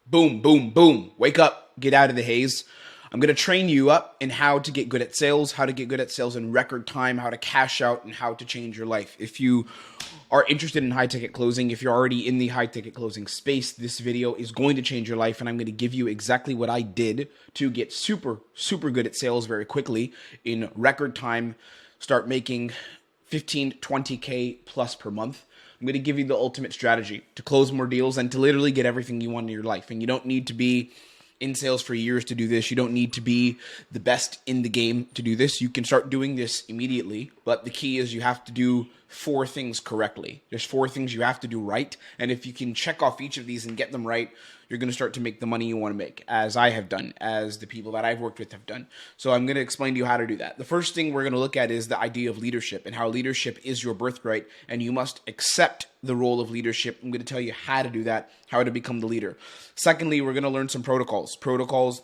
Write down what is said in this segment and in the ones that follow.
Boom, boom, boom. Wake up, get out of the haze. I'm going to train you up in how to get good at sales, how to get good at sales in record time, how to cash out, and how to change your life. If you are interested in high ticket closing, if you're already in the high ticket closing space, this video is going to change your life, and I'm going to give you exactly what I did to get super good at sales very quickly in record time, start making 15, 20K plus per month. I'm going to give you the ultimate strategy to close more deals and to literally get everything you want in your life. And you don't need to be in sales for years to do this. You don't need to be the best in the game to do this. You can start doing this immediately, but the key is you have to do 4 things correctly. There's 4 things you have to do right, and if you can check off each of these and get them right, you're going to start to make the money you want to make, as I have done, as the people that I've worked with have done. So I'm going to explain to you how to do that. The first thing we're going to look at is the idea of leadership and how leadership is your birthright, and you must accept the role of leadership. I'm going to tell you how to do that, how to become the leader. Secondly, we're going to learn some protocols. Protocols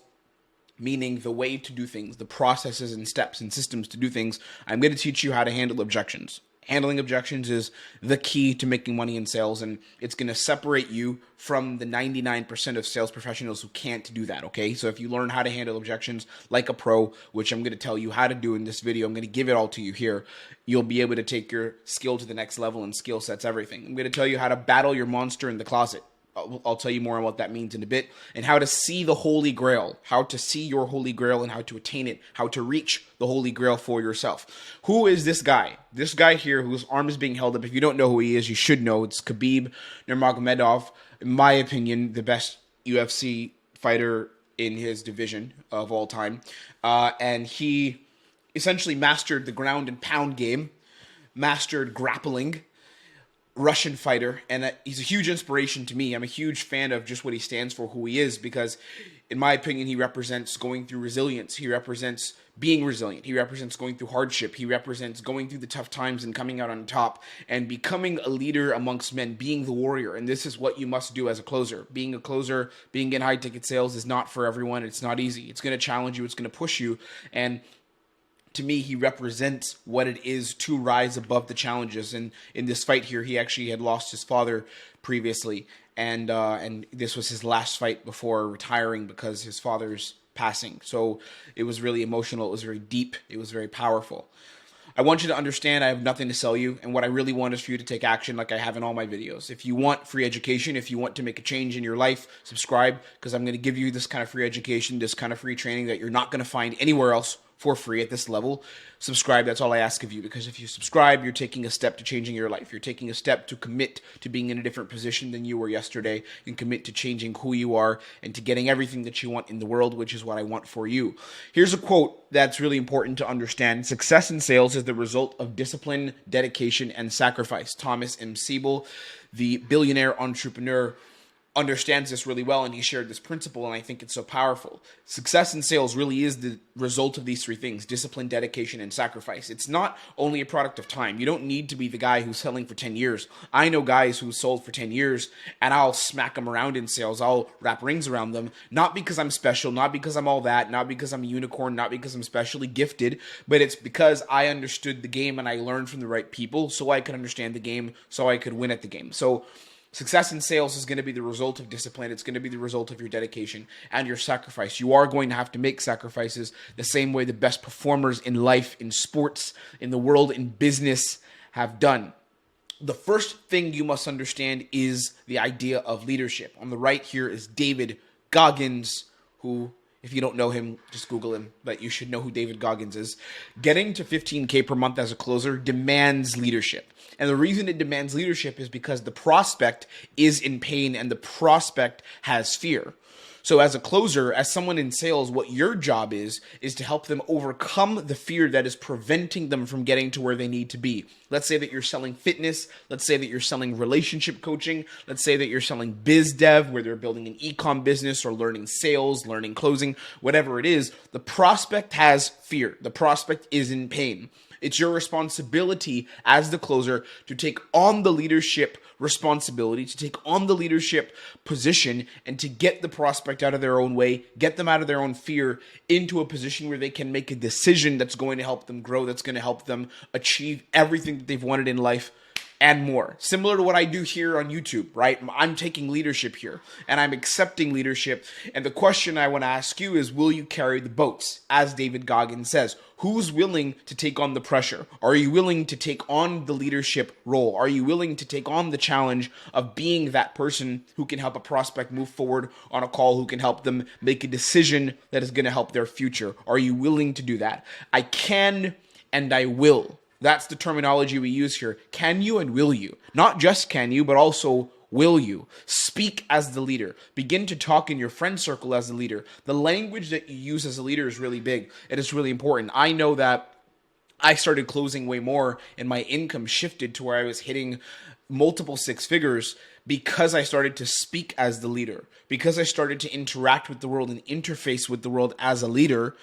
meaning the way to do things, the processes and steps and systems to do things. I'm going to teach you how to handle objections. Handling objections is the key to making money in sales, and it's going to separate you from the 99% of sales professionals who can't do that, okay? So if you learn how to handle objections like a pro, which I'm going to tell you how to do in this video, I'm going to give it all to you here, you'll be able to take your skill to the next level, and skill sets everything. I'm going to tell you how to battle your monster in the closet. I'll tell you more on what that means in a bit, and how to see the Holy Grail, how to see your Holy Grail and how to attain it, how to reach the Holy Grail for yourself. Who is this guy? This guy here whose arm is being held up. If you don't know who he is, you should know. It's Khabib Nurmagomedov, in my opinion, the best UFC fighter in his division of all time. And he essentially mastered the ground and pound game, mastered grappling, Russian fighter, and he's a huge inspiration to me. I'm a huge fan of just what he stands for, who he is, because in my opinion, he represents going through resilience. He represents being resilient. He represents going through hardship. He represents going through the tough times and coming out on top and becoming a leader amongst men, being the warrior. And this is what you must do as a closer. Being a closer, being in high ticket sales is not for everyone. It's not easy. It's going to challenge you. It's going to push you. And to me, he represents what it is to rise above the challenges. And in this fight here, he actually had lost his father previously, and this was his last fight before retiring because his father's passing. So it was really emotional. It was very deep. It was very powerful. I want you to understand I have nothing to sell you, and what I really want is for you to take action like I have in all my videos. If you want free education, if you want to make a change in your life, subscribe, because I'm going to give you this kind of free education, this kind of free training that you're not going to find anywhere else for free at this level. Subscribe, that's all I ask of you, because if you subscribe, you're taking a step to changing your life. You're taking a step to commit to being in a different position than you were yesterday, and commit to changing who you are and to getting everything that you want in the world, which is what I want for you. Here's a quote that's really important to understand. Success in sales is the result of discipline, dedication, and sacrifice. Thomas M. Siebel, the billionaire entrepreneur, understands this really well, and he shared this principle, and I think it's so powerful. Success in sales really is the result of these 3 things: discipline, dedication, and sacrifice. It's not only a product of time. You don't need to be the guy who's selling for 10 years. I know guys who sold for 10 years, and I'll smack them around in sales. I'll wrap rings around them, not because I'm special, not because I'm all that, not because I'm a unicorn, not because I'm specially gifted, but it's because I understood the game and I learned from the right people so I could understand the game, so I could win at the game. So success in sales is going to be the result of discipline. It's going to be the result of your dedication and your sacrifice. You are going to have to make sacrifices the same way the best performers in life, in sports, in the world, in business have done. The first thing you must understand is the idea of leadership. On the right here is David Goggins, who, if you don't know him, just Google him, but you should know who David Goggins is. Getting to 15K per month as a closer demands leadership. And the reason it demands leadership is because the prospect is in pain and the prospect has fear. So as a closer, as someone in sales, what your job is to help them overcome the fear that is preventing them from getting to where they need to be. Let's say that you're selling fitness. Let's say that you're selling relationship coaching. Let's say that you're selling biz dev, where they're building an ecomm business or learning sales, learning closing, whatever it is. The prospect has fear. The prospect is in pain. It's your responsibility as the closer to take on the leadership responsibility, to take on the leadership position, and to get the prospect out of their own way, get them out of their own fear into a position where they can make a decision that's going to help them grow, that's going to help them achieve everything that they've wanted in life and more. Similar to what I do here on YouTube, right? I'm taking leadership here and I'm accepting leadership. And the question I want to ask you is, will you carry the boats? As David Goggins says, who's willing to take on the pressure? Are you willing to take on the leadership role? Are you willing to take on the challenge of being that person who can help a prospect move forward on a call, who can help them make a decision that is going to help their future? Are you willing to do that? I can and I will. That's the terminology we use here. Can you and will you? Not just can you, but also will you? Speak as the leader. Begin to talk in your friend circle as the leader. The language that you use as a leader is really big. It is really important. I know that I started closing way more and my income shifted to where I was hitting multiple six figures because I started to speak as the leader. Because I started to interact with the world and interface with the world as a leader,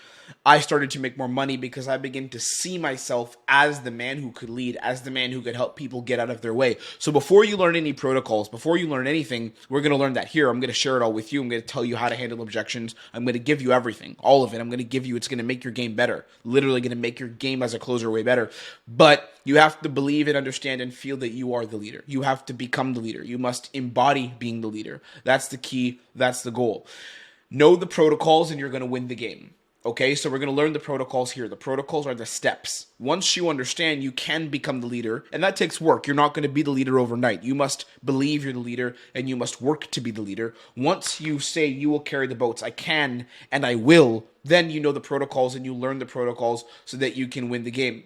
I started to make more money because I began to see myself as the man who could lead, as the man who could help people get out of their way. So before you learn any protocols, before you learn anything, we're going to learn that here. I'm going to share it all with you. I'm going to tell you how to handle objections. I'm going to give you everything, all of it. I'm going to give you, it's going to make your game better. Literally going to make your game as a closer way better. But you have to believe and understand and feel that you are the leader. You have to become the leader. You must embody being the leader. That's the key. That's the goal. Know the protocols and you're going to win the game. Okay, so we're going to learn the protocols here. The protocols are the steps. Once you understand, you can become the leader, and that takes work. You're not going to be the leader overnight. You must believe you're the leader, and you must work to be the leader. Once you say you will carry the boats, I can and I will, then you know the protocols and you learn the protocols so that you can win the game.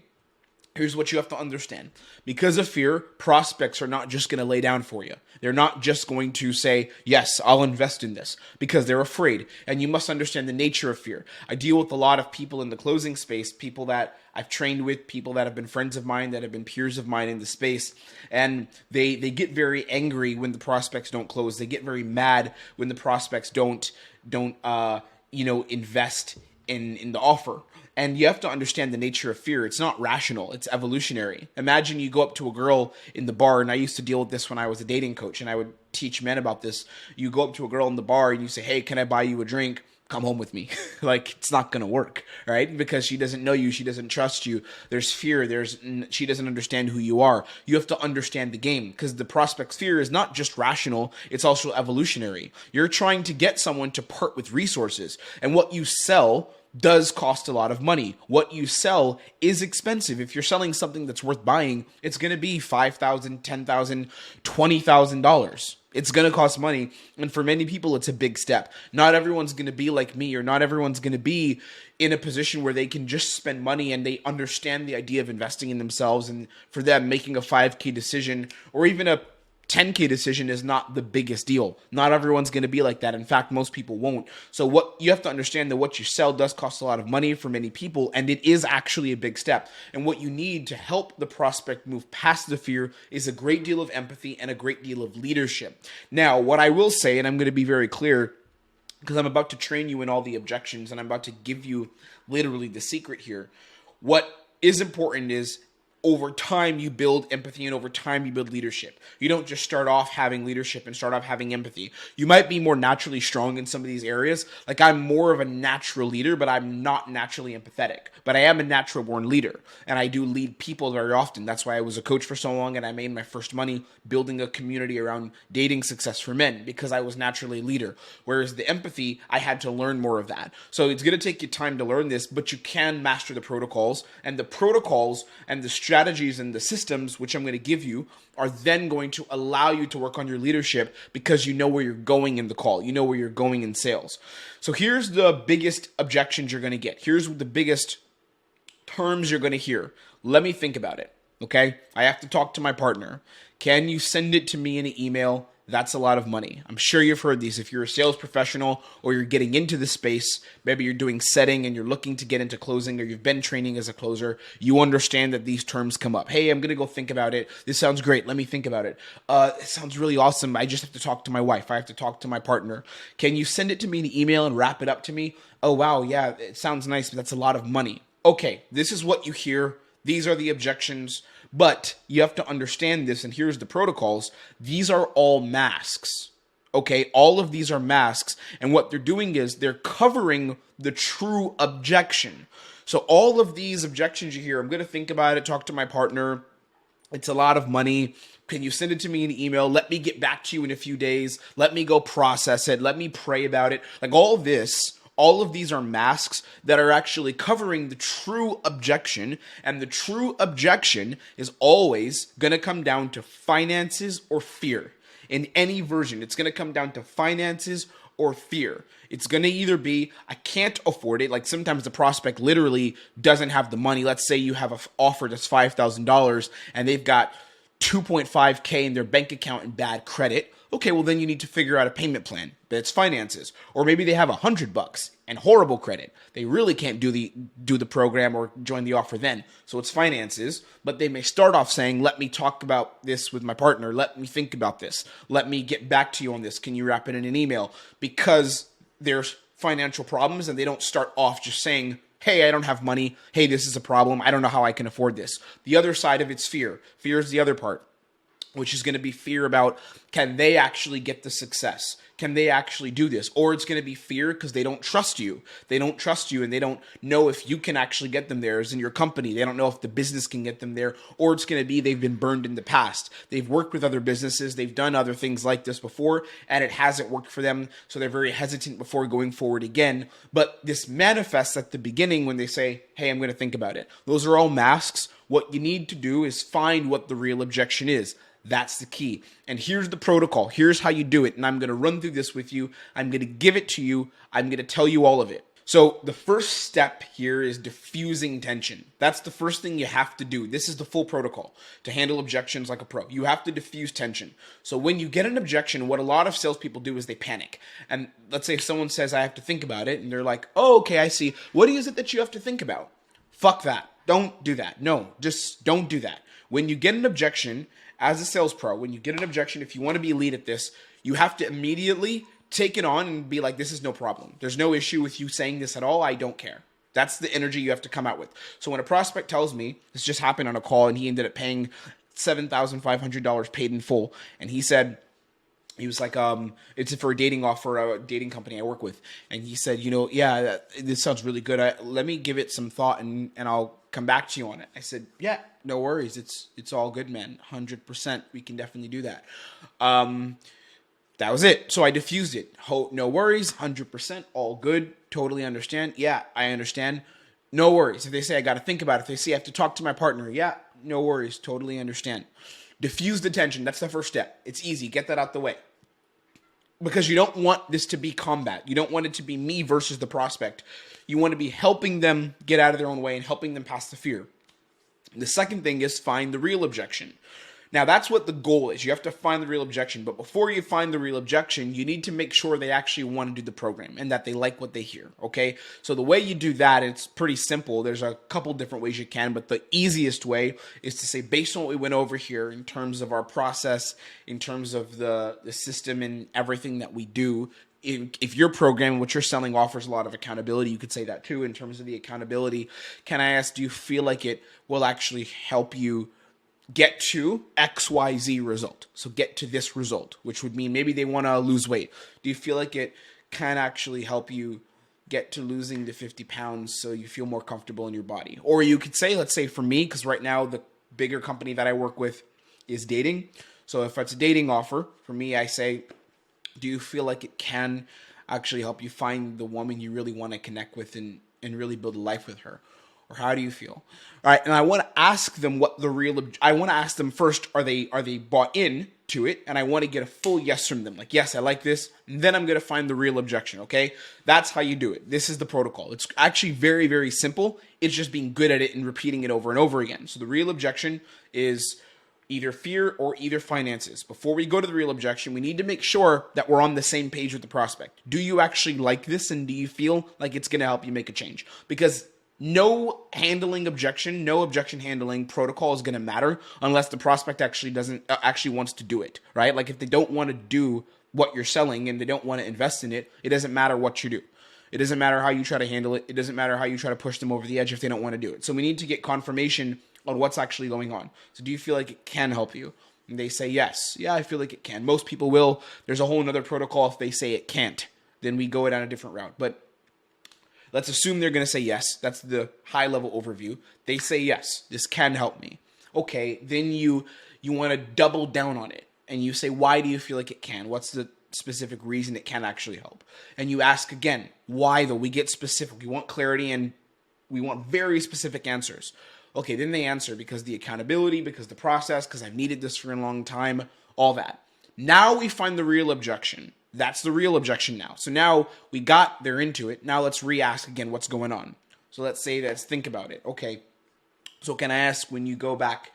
Here's what you have to understand. Because of fear, prospects are not just going to lay down for you. They're not just going to say, yes, I'll invest in this, because they're afraid. And you must understand the nature of fear. I deal with a lot of people in the closing space, people that I've trained with, people that have been friends of mine, that have been peers of mine in the space. And they get very angry when the prospects don't close. They get very mad when the prospects don't invest in the offer. And you have to understand the nature of fear. It's not rational. It's evolutionary. Imagine you go up to a girl in the bar, and I used to deal with this when I was a dating coach, and I would teach men about this. You go up to a girl in the bar, and you say, hey, can I buy you a drink? Come home with me. Like, it's not going to work, right? Because she doesn't know you. She doesn't trust you. There's fear. She doesn't understand who you are. You have to understand the game, because the prospect's fear is not just rational. It's also evolutionary. You're trying to get someone to part with resources, and what you sell does cost a lot of money. What you sell is expensive. If you're selling something that's worth buying, it's going to be $5,000, $10,000, $20,000. It's going to cost money. And for many people, it's a big step. Not everyone's going to be like me, or not everyone's going to be in a position where they can just spend money and they understand the idea of investing in themselves. And for them, making a 5K decision or even a 10K decision is not the biggest deal. Not everyone's going to be like that. In fact, most people won't. So what you have to understand, that what you sell does cost a lot of money for many people, and it is actually a big step. And what you need to help the prospect move past the fear is a great deal of empathy and a great deal of leadership. Now, what I will say, and I'm going to be very clear, because I'm about to train you in all the objections and I'm about to give you literally the secret here. What is important is, over time, you build empathy, and over time, you build leadership. You don't just start off having leadership and start off having empathy. You might be more naturally strong in some of these areas. Like, I'm more of a natural leader, but I'm not naturally empathetic. But I am a natural born leader, and I do lead people very often. That's why I was a coach for so long, and I made my first money building a community around dating success for men, because I was naturally a leader. Whereas the empathy, I had to learn more of that. So it's going to take you time to learn this, but you can master the protocols, and the strategies and the systems, which I'm going to give you, are then going to allow you to work on your leadership, because you know where you're going in the call. You know where you're going in sales. So here's the biggest objections you're going to get. Here's the biggest terms you're going to hear. Let me think about it. Okay? I have to talk to my partner. Can you send it to me in an email? That's a lot of money. I'm sure you've heard these. If you're a sales professional, or you're getting into the space, maybe you're doing setting and you're looking to get into closing, or you've been training as a closer, you understand that these terms come up. Hey, I'm going to go think about it. This sounds great. Let me think about it. It sounds really awesome. I just have to talk to my wife. I have to talk to my partner. Can you send it to me in an email and wrap it up to me? Oh, wow. Yeah, it sounds nice, but that's a lot of money. Okay, this is what you hear. These are the objections, but you have to understand this, and here's the protocols. These are all masks, okay? All of these are masks, and what they're doing is they're covering the true objection. So all of these objections you hear, I'm going to think about it, talk to my partner, It's a lot of money. Can you send it to me in an email? Let me get back to you in a few days. Let me go process it. Let me pray about it. Like all of these are masks that are actually covering the true objection. And the true objection is always going to come down to finances or fear. In any version, it's going to come down to finances or fear. It's going to either be, I can't afford it. Like sometimes the prospect literally doesn't have the money. Let's say you have an offer that's $5,000 and they've got 2.5K in their bank account in bad credit. Okay, well then you need to figure out a payment plan. That's finances. Or maybe they have $100 and horrible credit. They really can't do the program or join the offer then. So it's finances, but they may start off saying, let me talk about this with my partner. Let me think about this. Let me get back to you on this. Can you wrap it in an email? Because there's financial problems and they don't start off just saying, hey, I don't have money. Hey, this is a problem. I don't know how I can afford this. The other side of it's fear. Fear is the other part, which is going to be fear about, can they actually get the success? Can they actually do this? Or it's going to be fear because they don't trust you. They don't trust you and they don't know if you can actually get them there as in your company. They don't know if the business can get them there. Or it's going to be they've been burned in the past. They've worked with other businesses. They've done other things like this before and it hasn't worked for them. So they're very hesitant before going forward again. But this manifests at the beginning when they say, hey, I'm going to think about it. Those are all masks. What you need to do is find what the real objection is. That's the key. And here's the protocol. Here's how you do it. And I'm going to run through this with you. I'm going to give it to you. I'm going to tell you all of it. So the first step here is diffusing tension. That's the first thing you have to do. This is the full protocol to handle objections like a pro. You have to diffuse tension. So when you get an objection, what a lot of salespeople do is they panic. And let's say if someone says, I have to think about it. And they're like, oh, okay, I see. What is it that you have to think about? Fuck that. Don't do that. No, just don't do that. When you get an objection, as a sales pro, when you get an objection, if you want to be elite at this, you have to immediately take it on and be like, this is no problem. There's no issue with you saying this at all. I don't care. That's the energy you have to come out with. So when a prospect tells me, this just happened on a call and he ended up paying $7,500 paid in full. And he said, he was like, it's for a dating offer, a dating company I work with. And he said, yeah, this sounds really good. Let me give it some thought and I'll come back to you on it. I said, yeah, no worries. It's all good, man. 100%. We can definitely do that. That was it. So I diffused it. No worries. 100%. All good. Totally understand. Yeah, I understand. No worries. If they say I got to think about it, if they say I have to talk to my partner, yeah, no worries. Totally understand. Diffuse the tension. That's the first step. It's easy. Get that out the way. Because you don't want this to be combat. You don't want it to be me versus the prospect. You want to be helping them get out of their own way and helping them pass the fear. The second thing is find the real objection. Now, that's what the goal is. You have to find the real objection. But before you find the real objection, you need to make sure they actually want to do the program and that they like what they hear, okay? So the way you do that, it's pretty simple. There's a couple different ways you can, but the easiest way is to say, based on what we went over here in terms of our process, in terms of the system and everything that we do, if your program, what you're selling, offers a lot of accountability, you could say that too in terms of the accountability. Can I ask, do you feel like it will actually help you get to XYZ result? So get to this result, which would mean maybe they want to lose weight. Do you feel like it can actually help you get to losing the 50 pounds so you feel more comfortable in your body? Or you could say, let's say for me, because right now the bigger company that I work with is dating. So if it's a dating offer, for me, I say, do you feel like it can actually help you find the woman you really want to connect with and really build a life with her? Or how do you feel? All right, and I want to ask them what the real. I want to ask them first: are they bought in to it? And I want to get a full yes from them. Like, yes, I like this. And then I'm going to find the real objection. Okay, that's how you do it. This is the protocol. It's actually very, very simple. It's just being good at it and repeating it over and over again. So the real objection is either fear or either finances. Before we go to the real objection, we need to make sure that we're on the same page with the prospect. Do you actually like this, and do you feel like it's going to help you make a change? Because no objection handling protocol is going to matter unless the prospect actually wants to do it, right? Like if they don't want to do what you're selling and they don't want to invest in it, it doesn't matter what you do. It doesn't matter how you try to handle it. It doesn't matter how you try to push them over the edge if they don't want to do it. So we need to get confirmation on what's actually going on. So do you feel like it can help you? And they say yes. Yeah, I feel like it can. Most people will. There's a whole nother protocol if they say it can't. Then we go down a different route. But let's assume they're going to say yes. That's the high-level overview. They say yes. This can help me. Okay, then you want to double down on it. And you say, why do you feel like it can? What's the specific reason it can actually help? And you ask again, why though? We get specific. We want clarity and we want very specific answers. Okay, then they answer because the accountability, because the process, because I've needed this for a long time, all that. Now we find the real objection. That's the real objection now. So now they're into it. Now let's re-ask again what's going on. So let's think about it. Okay, so can I ask, when you go back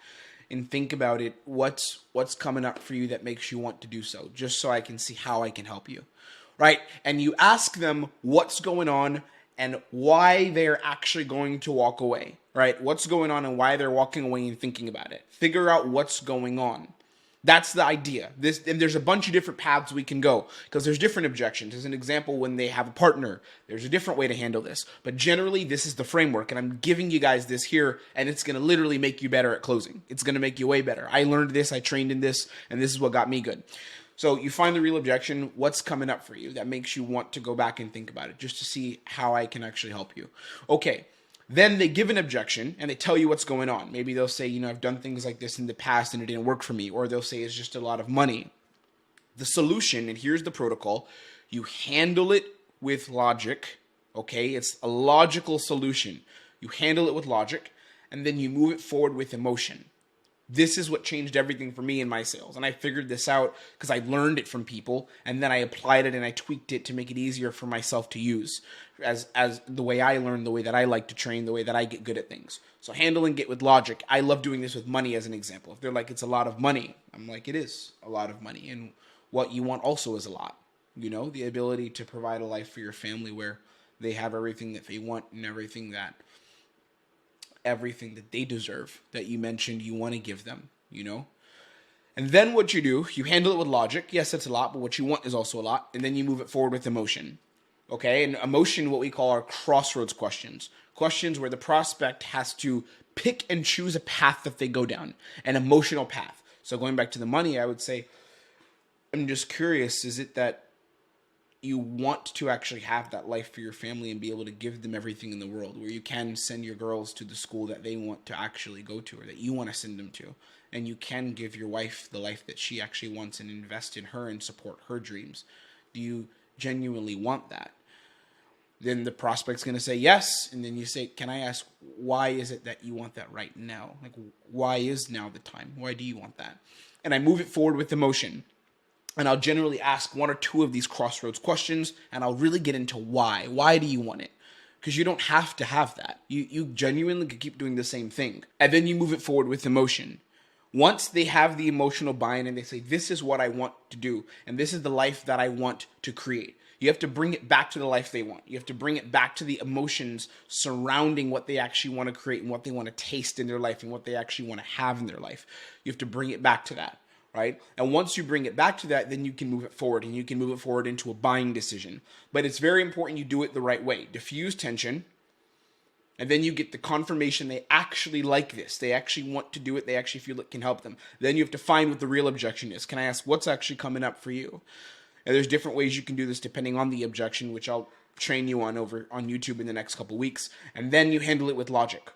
and think about it, what's coming up for you that makes you want to do so? Just so I can see how I can help you, right? And you ask them what's going on and why they're actually going to walk away, right? What's going on and why they're walking away and thinking about it. Figure out what's going on. That's the idea. And there's a bunch of different paths we can go because there's different objections. As an example, when they have a partner, there's a different way to handle this. But generally, this is the framework, and I'm giving you guys this here, and it's going to literally make you better at closing. It's going to make you way better. I learned this, I trained in this, and this is what got me good. So you find the real objection, what's coming up for you that makes you want to go back and think about it, just to see how I can actually help you. Okay. Then they give an objection and they tell you what's going on. Maybe they'll say, I've done things like this in the past and it didn't work for me. Or they'll say it's just a lot of money. The solution, and here's the protocol, you handle it with logic, okay? It's a logical solution. You handle it with logic and then you move it forward with emotion. This is what changed everything for me in my sales. And I figured this out because I learned it from people and then I applied it and I tweaked it to make it easier for myself to use as the way I learn, the way that I like to train, the way that I get good at things. So handling it with logic. I love doing this with money as an example. If they're like, it's a lot of money, I'm like, it is a lot of money. And what you want also is a lot. The ability to provide a life for your family where they have everything that they want and everything that they deserve that you mentioned you want to give them, And then what you do, you handle it with logic. Yes, that's a lot, but what you want is also a lot. And then you move it forward with emotion. Okay, and emotion, what we call our crossroads questions. Questions where the prospect has to pick and choose a path that they go down, an emotional path. So going back to the money, I would say, I'm just curious, is it that you want to actually have that life for your family and be able to give them everything in the world, where you can send your girls to the school that they want to actually go to or that you want to send them to, and you can give your wife the life that she actually wants and invest in her and support her dreams? Do you genuinely want that? Then the prospect's going to say yes, and then you say, can I ask, why is it that you want that right now? Like, why is now the time? Why do you want that? And I move it forward with emotion. And I'll generally ask one or two of these crossroads questions, and I'll really get into why. Why do you want it? Because you don't have to have that. You genuinely could keep doing the same thing. And then you move it forward with emotion. Once they have the emotional buy-in and they say, this is what I want to do, and this is the life that I want to create, you have to bring it back to the life they want. You have to bring it back to the emotions surrounding what they actually want to create and what they want to taste in their life and what they actually want to have in their life. You have to bring it back to that. Right? And once you bring it back to that, then you can move it forward, and you can move it forward into a buying decision. But it's very important you do it the right way. Diffuse tension, and then you get the confirmation they actually like this. They actually want to do it. They actually feel it can help them. Then you have to find what the real objection is. Can I ask what's actually coming up for you? And there's different ways you can do this depending on the objection, which I'll train you on over on YouTube in the next couple weeks. And then you handle it with logic.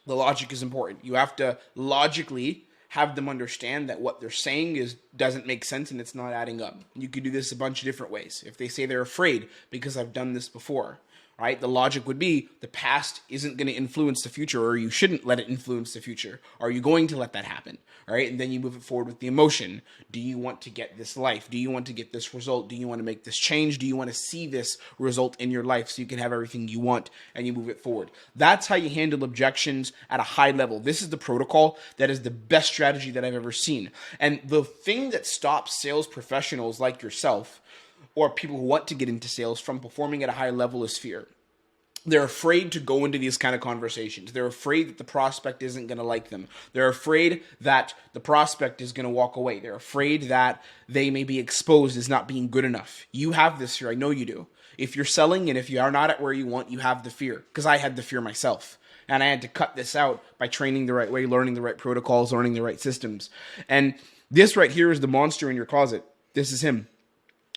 The logic is important. You have to logically have them understand that what they're saying doesn't make sense and it's not adding up. You could do this a bunch of different ways. If they say they're afraid because I've done this before, right? The logic would be the past isn't going to influence the future, or you shouldn't let it influence the future. Are you going to let that happen? All right. And then you move it forward with the emotion. Do you want to get this life? Do you want to get this result? Do you want to make this change? Do you want to see this result in your life so you can have everything you want, and you move it forward? That's how you handle objections at a high level. This is the protocol that is the best strategy that I've ever seen. And the thing that stops sales professionals like yourself, or people who want to get into sales, from performing at a high level is fear. They're afraid to go into these kind of conversations. They're afraid that the prospect isn't going to like them. They're afraid that the prospect is going to walk away. They're afraid that they may be exposed as not being good enough. You have this fear. I know you do. If you're selling and if you are not at where you want, you have the fear. Because I had the fear myself. And I had to cut this out by training the right way, learning the right protocols, learning the right systems. And this right here is the monster in your closet. This is him.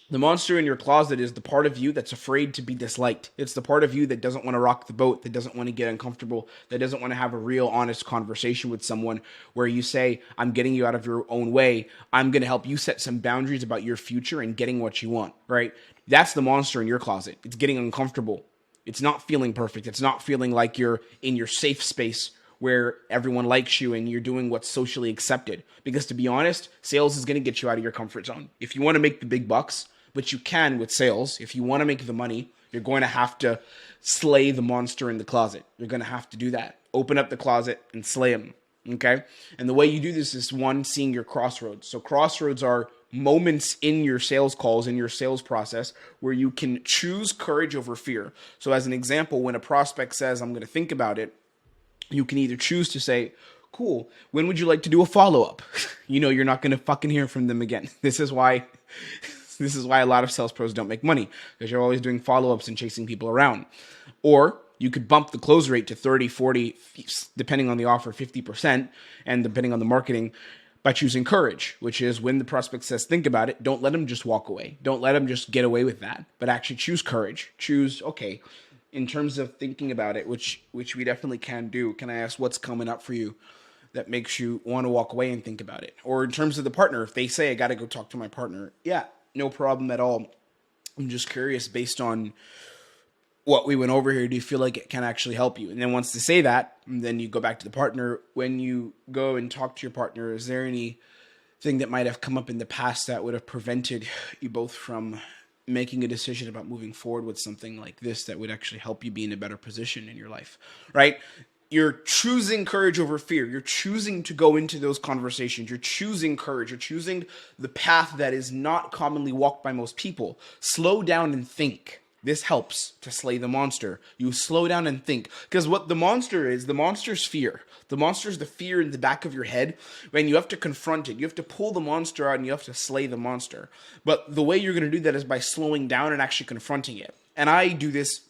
The monster in your closet is the part of you that's afraid to be disliked. It's the part of you that doesn't want to rock the boat, that doesn't want to get uncomfortable, that doesn't want to have a real honest conversation with someone where you say, I'm getting you out of your own way. I'm going to help you set some boundaries about your future and getting what you want, right? That's the monster in your closet. It's getting uncomfortable. It's not feeling perfect. It's not feeling like you're in your safe space where everyone likes you and you're doing what's socially accepted. Because to be honest, sales is going to get you out of your comfort zone. If you want to make the big bucks, but you can with sales, if you want to make the money, you're going to have to slay the monster in the closet. You're going to have to do that. Open up the closet and slay him. Okay? And the way you do this is one, seeing your crossroads. So crossroads are moments in your sales calls, in your sales process, where you can choose courage over fear. So as an example, when a prospect says, I'm going to think about it, you can either choose to say, cool, when would you like to do a follow-up? You know, you're not going to fucking hear from them again. This is why a lot of sales pros don't make money, because you're always doing follow-ups and chasing people around. Or you could bump the close rate to 30, 40, depending on the offer, 50%, and depending on the marketing, by choosing courage, which is when the prospect says, think about it, don't let them just walk away. Don't let them just get away with that, but actually choose courage. Choose, okay, in terms of thinking about it, which we definitely can do, can I ask what's coming up for you that makes you want to walk away and think about it? Or in terms of the partner, if they say, I got to go talk to my partner, yeah, no problem at all. I'm just curious, based on what we went over here, do you feel like it can actually help you? And then once they say that, then you go back to the partner. When you go and talk to your partner, is there anything that might have come up in the past that would have prevented you both from making a decision about moving forward with something like this that would actually help you be in a better position in your life, right? You're choosing courage over fear. You're choosing to go into those conversations. You're choosing courage. You're choosing the path that is not commonly walked by most people. Slow down and think. This helps to slay the monster. You slow down and think. Because what the monster's fear. The monster's the fear in the back of your head. When you have to confront it, you have to pull the monster out and you have to slay the monster. But the way you're going to do that is by slowing down and actually confronting it. And I do this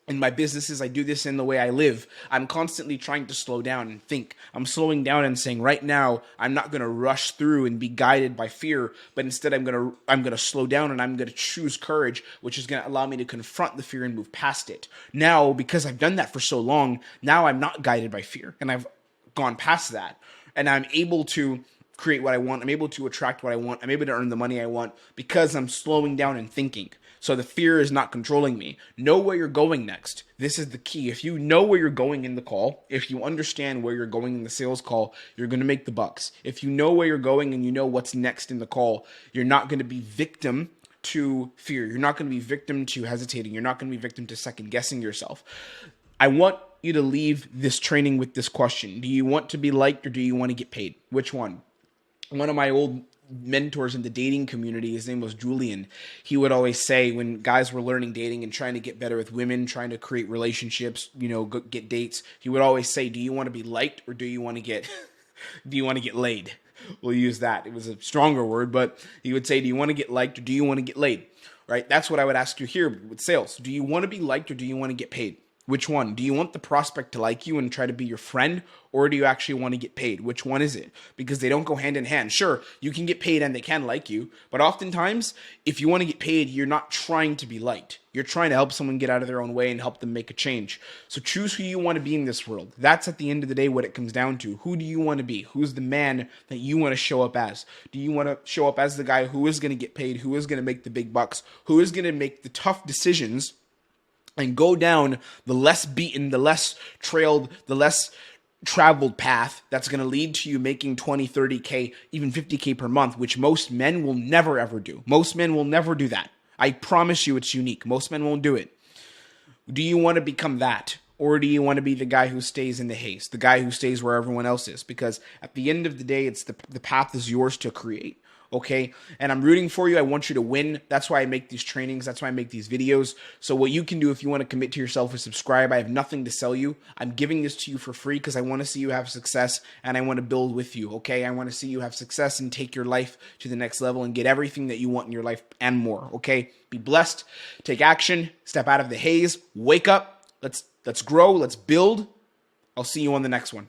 in my businesses, I do this in the way I live. I'm constantly trying to slow down and think. I'm slowing down and saying, right now, I'm not going to rush through and be guided by fear, but instead I'm going to slow down and I'm going to choose courage, which is going to allow me to confront the fear and move past it. Now, because I've done that for so long, now I'm not guided by fear, and I've gone past that, and I'm able to create what I want. I'm able to attract what I want. I'm able to earn the money I want because I'm slowing down and thinking. So the fear is not controlling me. Know where you're going next. This is the key. If you know where you're going in the call, if you understand where you're going in the sales call, you're going to make the bucks. If you know where you're going and you know what's next in the call, you're not going to be victim to fear. You're not going to be victim to hesitating. You're not going to be victim to second guessing yourself. I want you to leave this training with this question. Do you want to be liked or do you want to get paid? Which one? One of my old mentors in the dating community, his name was Julian. He would always say, when guys were learning dating and trying to get better with women, trying to create relationships, get dates, he would always say, do you want to be liked or do you want to get laid? We'll use that. It was a stronger word, but he would say, do you want to get liked or do you want to get laid? Right? That's what I would ask you here with sales. Do you want to be liked or do you want to get paid? Which one? Do you want the prospect to like you and try to be your friend, or do you actually want to get paid? Which one is it? Because they don't go hand in hand. Sure, you can get paid and they can like you, but oftentimes, if you want to get paid, you're not trying to be liked. You're trying to help someone get out of their own way and help them make a change. So choose who you want to be in this world. That's at the end of the day what it comes down to. Who do you want to be? Who's the man that you want to show up as? Do you want to show up as the guy who is going to get paid, who is going to make the big bucks, who is going to make the tough decisions and go down the less beaten, the less trailed, the less traveled path that's going to lead to you making 20, 30K, even 50K per month, which most men will never, ever do. Most men will never do that. I promise you it's unique. Most men won't do it. Do you want to become that? Or do you want to be the guy who stays in the haze, the guy who stays where everyone else is? Because at the end of the day, it's the path is yours to create. Okay, and I'm rooting for you. I want you to win. That's why I make these trainings. That's why I make these videos. So what you can do if you want to commit to yourself is subscribe. I have nothing to sell you. I'm giving this to you for free because I want to see you have success and I want to build with you. Okay, I want to see you have success and take your life to the next level and get everything that you want in your life and more. Okay, be blessed. Take action. Step out of the haze. Wake up. Let's grow. Let's build. I'll see you on the next one.